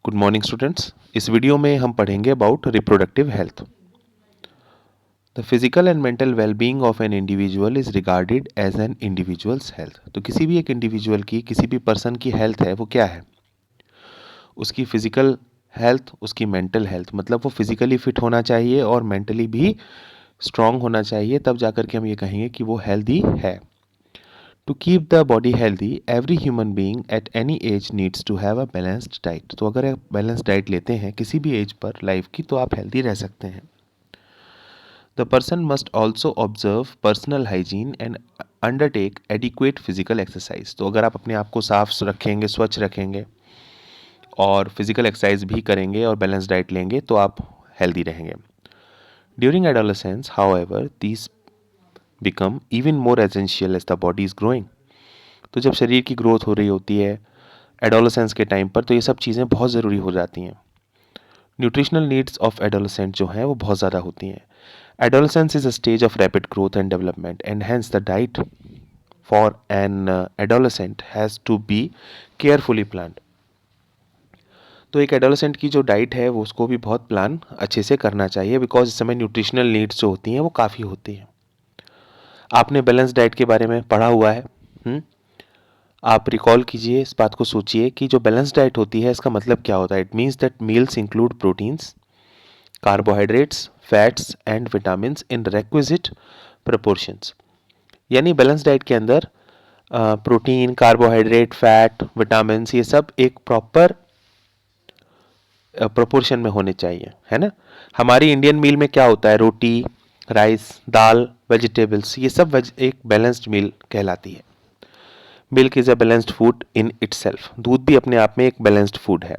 Good morning students. इस video में हम पढ़ेंगे about reproductive health. The physical and mental wellbeing of an individual is regarded as an individual's health. तो किसी भी एक इंडिविजुअल की, किसी भी पर्सन की हेल्थ है वो क्या है? उसकी फिजिकल हेल्थ, उसकी मेंटल हेल्थ, मतलब वो फिजिकली फिट होना चाहिए और मेंटली भी स्ट्रांग होना चाहिए, तब जाकर के हम ये कहेंगे कि वो हेल्दी है। To keep the body healthy, every human being at any age needs to have a balanced diet. तो अगर आप बैलेंस डाइट लेते हैं किसी भी एज पर लाइफ की, तो आप हेल्दी रह सकते हैं। The person must also observe personal hygiene and undertake adequate physical exercise. तो अगर आप अपने आप को साफ रखेंगे, स्वच्छ रखेंगे और फिजिकल एक्सरसाइज भी करेंगे और बैलेंस डाइट लेंगे तो आप हेल्दी रहेंगे। During adolescence, however, these become even more essential as the body is growing. तो जब शरीर की ग्रोथ हो रही होती है एडोलेसेंस के टाइम पर, तो ये सब चीज़ें बहुत ज़रूरी हो जाती हैं। न्यूट्रिशनल नीड्स ऑफ एडोलेसेंट जो हैं वो बहुत ज़्यादा होती हैं। Adolescence is a stage of rapid growth and development and hence the diet for an adolescent has to be carefully planned. तो एक एडोलेसेंट की जो डाइट है वो उसको भी बहुत प्लान अच्छे से करना चाहिए, बिकॉज इस समय न्यूट्रिशनल नीड्स जो होती हैं वो काफ़ी होती हैं। आपने बैलेंस डाइट के बारे में पढ़ा हुआ है। आप रिकॉल कीजिए, इस बात को सोचिए कि जो बैलेंस डाइट होती है इसका मतलब क्या होता है। It means that meals include proteins, carbohydrates, fats and vitamins in requisite proportions. यानी बैलेंस डाइट के अंदर प्रोटीन, कार्बोहाइड्रेट, फैट, विटामिन्स, ये सब एक प्रॉपर प्रोपोर्शन में होने चाहिए, है ना। हमारी इंडियन मील में क्या होता है? रोटी, राइस, दाल, वेजिटेबल्स, ये सब एक बैलेंस्ड मील कहलाती है। Milk is a balanced food in itself. दूध भी अपने आप में एक बैलेंस्ड फूड है।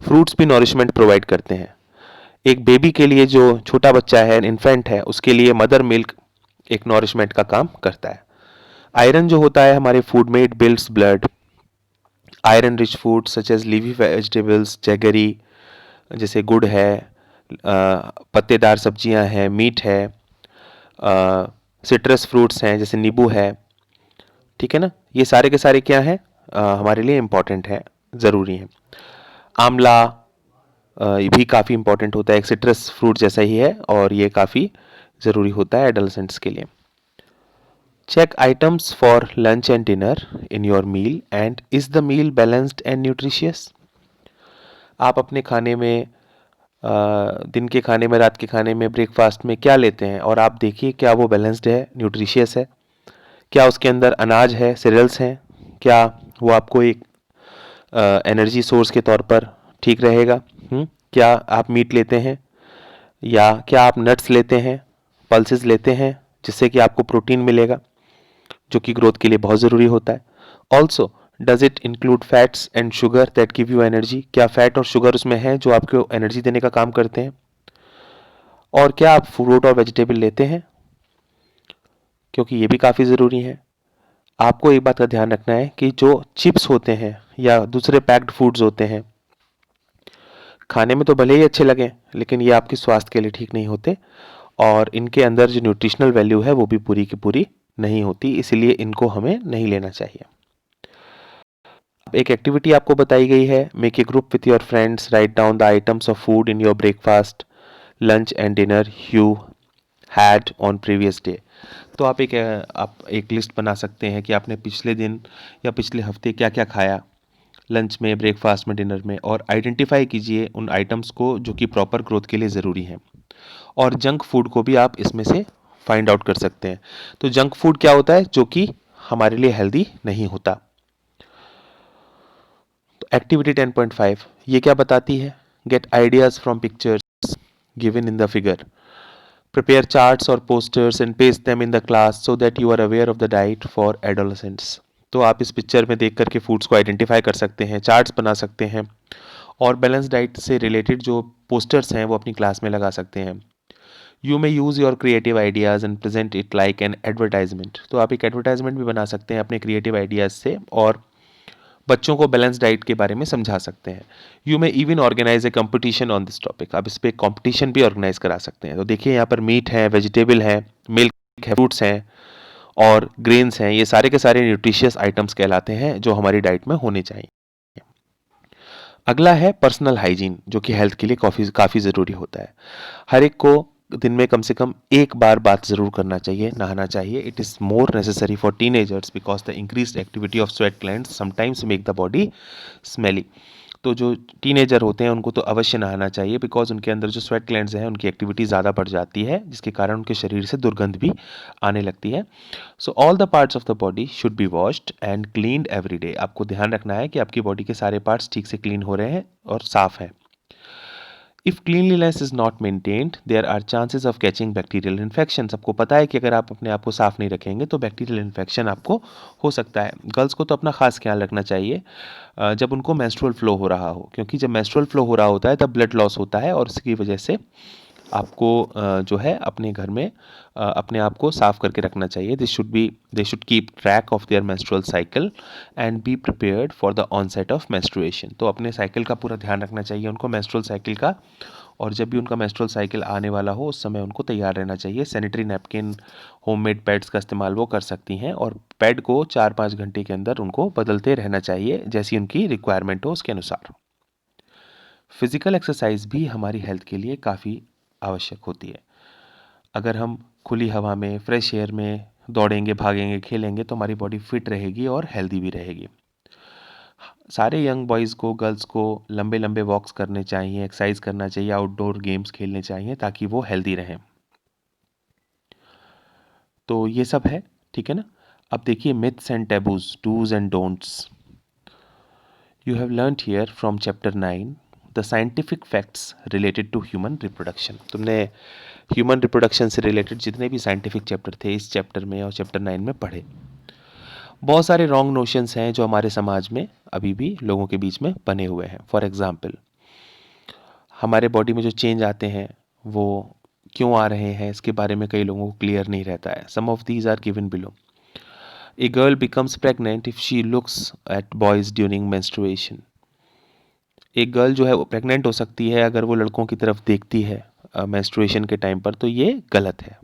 फ्रूट्स भी नॉरिशमेंट प्रोवाइड करते हैं। एक बेबी के लिए, जो छोटा बच्चा है, इन्फेंट है, उसके लिए मदर मिल्क एक नॉरिशमेंट का काम करता है। आयरन जो होता है हमारे फूड में, it builds blood. Iron rich food such as leafy vegetables, jaggery जैसे गुड़ है, पत्तेदार सब्जियां हैं, मीट है, सिट्रस फ्रूट्स हैं जैसे नींबू है, ठीक है ना। ये सारे के सारे क्या हैं? हमारे लिए इम्पॉर्टेंट है, ज़रूरी हैं। आंवला ये भी काफ़ी इंपॉर्टेंट होता है, एक सिट्रस फ्रूट जैसा ही है और ये काफ़ी ज़रूरी होता है एडोलेसेंट्स के लिए। Check items for lunch and dinner in your meal and is the meal balanced and nutritious. आप अपने खाने में, दिन के खाने में, रात के खाने में, ब्रेकफास्ट में क्या लेते हैं और आप देखिए क्या वो बैलेंस्ड है, न्यूट्रिशियस है। क्या उसके अंदर अनाज है, सीरियल्स हैं, क्या वो आपको एक एनर्जी सोर्स के तौर पर ठीक रहेगा? क्या आप मीट लेते हैं या क्या आप नट्स लेते हैं, पल्सेस लेते हैं, जिससे कि आपको प्रोटीन मिलेगा जो कि ग्रोथ के लिए बहुत ज़रूरी होता है। Also does it include fats and sugar that give you energy. क्या फैट और शुगर उसमें है जो आपको एनर्जी देने का काम करते हैं? और क्या आप फ्रूट और वेजिटेबल लेते हैं, क्योंकि ये भी काफ़ी ज़रूरी है। आपको एक बात का ध्यान रखना है कि जो चिप्स होते हैं या दूसरे पैक्ड फूड्स होते हैं, खाने में तो भले ही अच्छे लगें लेकिन ये आपके स्वास्थ्य के लिए ठीक नहीं होते और इनके अंदर जो न्यूट्रिशनल वैल्यू है वो भी पूरी की पूरी नहीं होती, इसलिए इनको हमें नहीं लेना चाहिए। एक एक्टिविटी आपको बताई गई है, make a group with your friends, write down the items of food in your breakfast, lunch and dinner you had on previous day. तो आप एक लिस्ट बना सकते हैं कि आपने पिछले दिन या पिछले हफ्ते क्या क्या खाया, लंच में, ब्रेकफास्ट में, डिनर में, और आइडेंटिफाई कीजिए उन आइटम्स को जो कि प्रॉपर ग्रोथ के लिए ज़रूरी हैं। और जंक फूड को भी आप इसमें से फाइंड आउट कर सकते हैं। तो जंक फूड क्या होता है? जो कि हमारे लिए हेल्दी नहीं होता। तो एक्टिविटी 10.5 ये क्या बताती है? Gate ideas from pictures given in the figure, prepare charts or posters and paste them in the class so that you are aware of the diet for adolescents। तो आप इस पिक्चर में देख करके फूड्स को आइडेंटिफाई कर सकते हैं, चार्ट्स बना सकते हैं और बैलेंस डाइट से रिलेटेड जो पोस्टर्स हैं वो अपनी क्लास में लगा सकते हैं। You may use your creative ideas and present it like an advertisement. तो आप एक एडवर्टाइजमेंट भी बना सकते हैं अपने क्रिएटिव आइडियाज़ से और बच्चों को बैलेंस डाइट के बारे में समझा सकते हैं। You may even organise a competition on this topic. आप इस पर कॉम्पिटिशन भी ऑर्गेनाइज करा सकते हैं। तो देखिए यहाँ पर मीट है, वेजिटेबल है, मिल्क है, फ्रूट्स हैं और ग्रेन्स हैं, ये सारे के सारे न्यूट्रिशियस आइटम्स कहलाते हैं जो हमारी डाइट में होने चाहिए। अगला है पर्सनल हाइजीन, जो कि हेल्थ के लिए काफ़ी ज़रूरी होता है। हर एक को दिन में कम से कम एक बार बात ज़रूर करना चाहिए, नहाना चाहिए। It is more necessary for teenagers because the increased activity of sweat glands sometimes make the body smelly. तो जो टीनेजर होते हैं उनको तो अवश्य नहाना चाहिए, बिकॉज उनके अंदर जो स्वेट ग्लैंड्स हैं उनकी एक्टिविटी ज़्यादा बढ़ जाती है, जिसके कारण उनके शरीर से दुर्गंध भी आने लगती है। So all the parts of the body should be washed and cleaned every day. आपको ध्यान रखना है कि आपकी बॉडी के सारे पार्ट्स ठीक से क्लीन हो रहे हैं और साफ हैं। If cleanliness is not maintained there are chances of catching bacterial infection. आपको पता है कि अगर आप अपने आप को साफ नहीं रखेंगे तो बैक्टीरियल इन्फेक्शन आपको हो सकता है। गर्ल्स को तो अपना खास ख्याल रखना चाहिए जब उनको मेंस्ट्रुअल फ्लो हो रहा हो, क्योंकि जब मेंस्ट्रुअल फ्लो हो रहा होता है तब ब्लड लॉस होता है, और उसकी वजह से आपको जो है अपने घर में अपने आप को साफ करके रखना चाहिए। They should keep track of their menstrual cycle and be prepared for the onset of menstruation. तो अपने साइकिल का पूरा ध्यान रखना चाहिए उनको, मेंस्ट्रुअल साइकिल का, और जब भी उनका मेंस्ट्रुअल साइकिल आने वाला हो उस समय उनको तैयार रहना चाहिए। सैनिटरी नैपकिन, होममेड पैड्स का इस्तेमाल वो कर सकती हैं, और पैड को 4-5 घंटे के अंदर उनको बदलते रहना चाहिए जैसी उनकी रिक्वायरमेंट हो उसके अनुसार। फिजिकल एक्सरसाइज भी हमारी हेल्थ के लिए काफ़ी आवश्यक होती है। अगर हम खुली हवा में, फ्रेश एयर में दौड़ेंगे, भागेंगे, खेलेंगे तो हमारी बॉडी फिट रहेगी और हेल्दी भी रहेगी। सारे यंग बॉयज़ को, गर्ल्स को लंबे लंबे वॉक्स करने चाहिए, एक्सरसाइज करना चाहिए, आउटडोर गेम्स खेलने चाहिए ताकि वो हेल्दी रहें। तो ये सब है, ठीक है ना। अब देखिए myths and taboos, dos and don'ts. You have learned here from chapter 9 the scientific facts related to human reproduction. तुमने ह्यूमन रिप्रोडक्शन से रिलेटेड जितने भी साइंटिफिक चैप्टर थे इस चैप्टर में और चैप्टर 9 में पढ़े। बहुत सारे रॉन्ग नोशंस हैं जो हमारे समाज में अभी भी लोगों के बीच में बने हुए हैं। फॉर एग्जाम्पल, हमारे बॉडी में जो चेंज आते हैं वो क्यों आ रहे हैं इसके बारे में कई लोगों को क्लियर नहीं रहता है। Some of these are given below. A girl becomes pregnant if she looks at boys during menstruation. एक गर्ल जो है वो प्रेग्नेंट हो सकती है अगर वो लड़कों की तरफ देखती है मेंस्ट्रुएशन के टाइम पर, तो ये गलत है।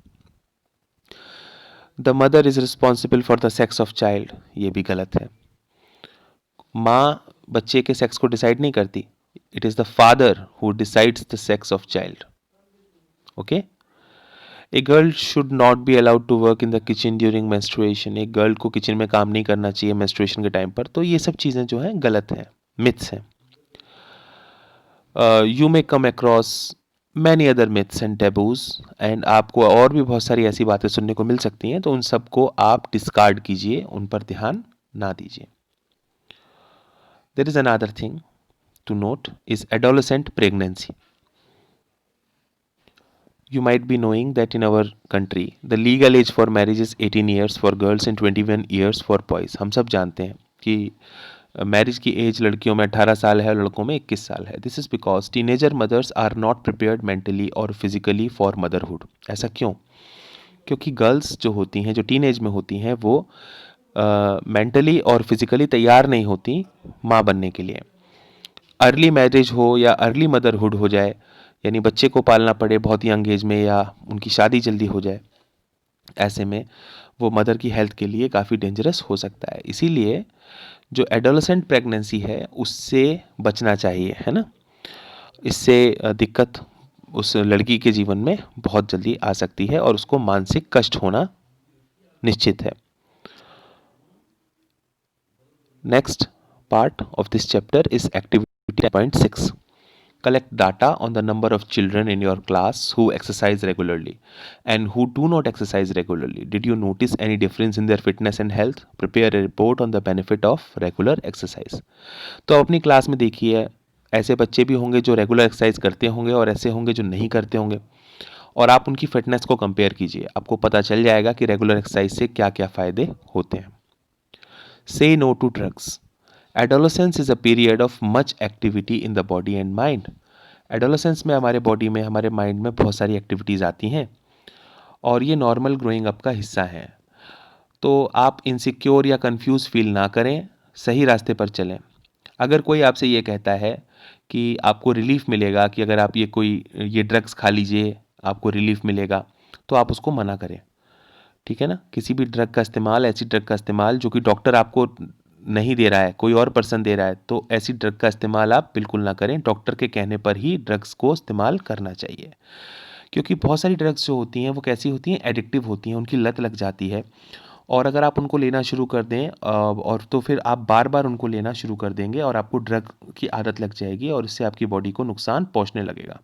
The mother is responsible for the sex of child, ये भी गलत है। माँ बच्चे के सेक्स को डिसाइड नहीं करती, it is the father who decides the sex of child. Okay. A girl should not be allowed to work in the kitchen during menstruation. एक गर्ल को किचन में काम नहीं करना चाहिए मेंस्ट्रुएशन के टाइम पर। तो ये सब चीज़ें जो हैं गलत हैं, मिथ्स हैं। You may come across many other myths and taboos, and आपको और भी बहुत सारी ऐसी बातें सुनने को मिल सकती हैं, तो उन सबको आप डिस्कार्ड कीजिए, उन पर ध्यान ना दीजिए। There is another thing to note is adolescent pregnancy. You might be knowing that in our country the legal age for marriage is 18 years for girls and 21 years for boys. हम सब जानते हैं कि मैरिज की as लड़कियों में 18 साल है और लड़कों में 21 साल है। This is because teenager mothers are not prepared mentally और फिजिकली फॉर मदरहुड। ऐसा क्यों? क्योंकि गर्ल्स जो होती हैं, जो टीनेज में होती हैं, वो मेंटली और फिजिकली तैयार नहीं होती माँ बनने के लिए। अर्ली मैरिज हो या अर्ली मदरहुड हो जाए, यानी बच्चे को पालना पड़े बहुत यंग एज में या उनकी शादी जल्दी हो जाए, ऐसे में वो मदर की हेल्थ के लिए काफ़ी डेंजरस हो सकता है। इसीलिए जो एडोलेसेंट प्रेगनेंसी है उससे बचना चाहिए, है ना। इससे दिक्कत उस लड़की के जीवन में बहुत जल्दी आ सकती है और उसको मानसिक कष्ट होना निश्चित है। Next part of this chapter is activity 9.6। Collect data on the number of children in your class who exercise regularly and who do not exercise regularly. Did you notice any difference in their fitness and health? Prepare a report on the benefit of regular exercise. तो अपनी class में देखिए, ऐसे बच्चे भी होंगे जो regular exercise करते होंगे और ऐसे होंगे जो नहीं करते होंगे, और आप उनकी फिटनेस को कंपेयर कीजिए। आपको पता चल जाएगा कि रेगुलर एक्सरसाइज से क्या क्या फ़ायदे होते हैं। Say no to drugs. Adolescence is a period of much activity in the body and mind. Adolescence में हमारे बॉडी में, हमारे माइंड में बहुत सारी एक्टिविटीज़ आती हैं और ये नॉर्मल ग्रोइंग अप का हिस्सा है। तो आप इनसिक्योर या कंफ्यूज फील ना करें, सही रास्ते पर चलें। अगर कोई आपसे ये कहता है कि आपको रिलीफ मिलेगा, कि अगर आप ये ड्रग्स खा लीजिए आपको रिलीफ मिलेगा, तो आप उसको मना करें, ठीक है ना। किसी भी ड्रग का इस्तेमाल, ऐसी ड्रग का इस्तेमाल जो कि डॉक्टर आपको नहीं दे रहा है, कोई और पर्सन दे रहा है, तो ऐसी ड्रग का इस्तेमाल आप बिल्कुल ना करें। डॉक्टर के कहने पर ही ड्रग्स को इस्तेमाल करना चाहिए, क्योंकि बहुत सारी ड्रग्स जो होती हैं वो कैसी होती हैं, एडिक्टिव होती हैं, उनकी लत लग जाती है। और अगर आप उनको लेना शुरू कर दें और तो फिर आप बार बार उनको लेना शुरू कर देंगे और आपको ड्रग की आदत लग जाएगी और इससे आपकी बॉडी को नुकसान पहुंचने लगेगा,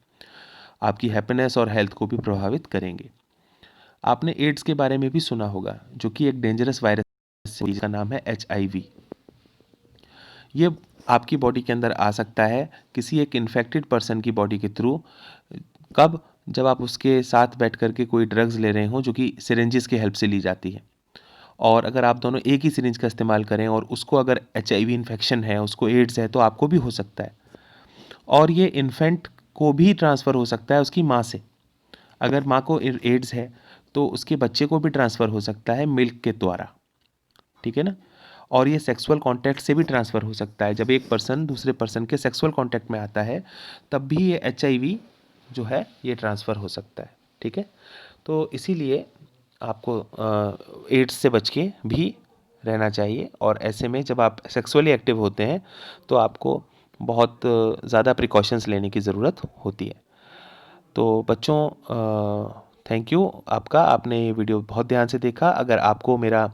आपकी हैप्पीनेस और हेल्थ को भी प्रभावित करेंगे। आपने एड्स के बारे में भी सुना होगा, जो कि एक डेंजरस वायरस है जिसका नाम है HIV। ये आपकी बॉडी के अंदर आ सकता है किसी एक इन्फेक्टेड पर्सन की बॉडी के थ्रू। कब? जब आप उसके साथ बैठ कर के कोई ड्रग्स ले रहे हो जो कि सिरिंजेस की हेल्प से ली जाती है, और अगर आप दोनों एक ही सिरिंज का इस्तेमाल करें और उसको अगर HIV इन्फेक्शन है, उसको एड्स है, तो आपको भी हो सकता है। और ये इन्फेंट को भी ट्रांसफ़र हो सकता है उसकी माँ से। अगर माँ को एड्स है तो उसके बच्चे को भी ट्रांसफ़र हो सकता है मिल्क के द्वारा, ठीक है ना। और ये सेक्सुअल कांटेक्ट से भी ट्रांसफ़र हो सकता है। जब एक पर्सन दूसरे पर्सन के सेक्सुअल कांटेक्ट में आता है तब भी ये HIV जो है ये ट्रांसफ़र हो सकता है, ठीक है। तो इसीलिए आपको एड्स से बच के भी रहना चाहिए, और ऐसे में जब आप सेक्सुअली एक्टिव होते हैं तो आपको बहुत ज़्यादा प्रिकॉशंस लेने की ज़रूरत होती है। तो बच्चों, थैंक यू आपका, आपने ये वीडियो बहुत ध्यान से देखा। अगर आपको मेरा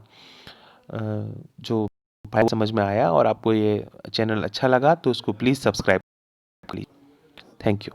जो भाई समझ में आया और आपको ये चैनल अच्छा लगा तो उसको प्लीज़ सब्सक्राइब करिए। Thank you.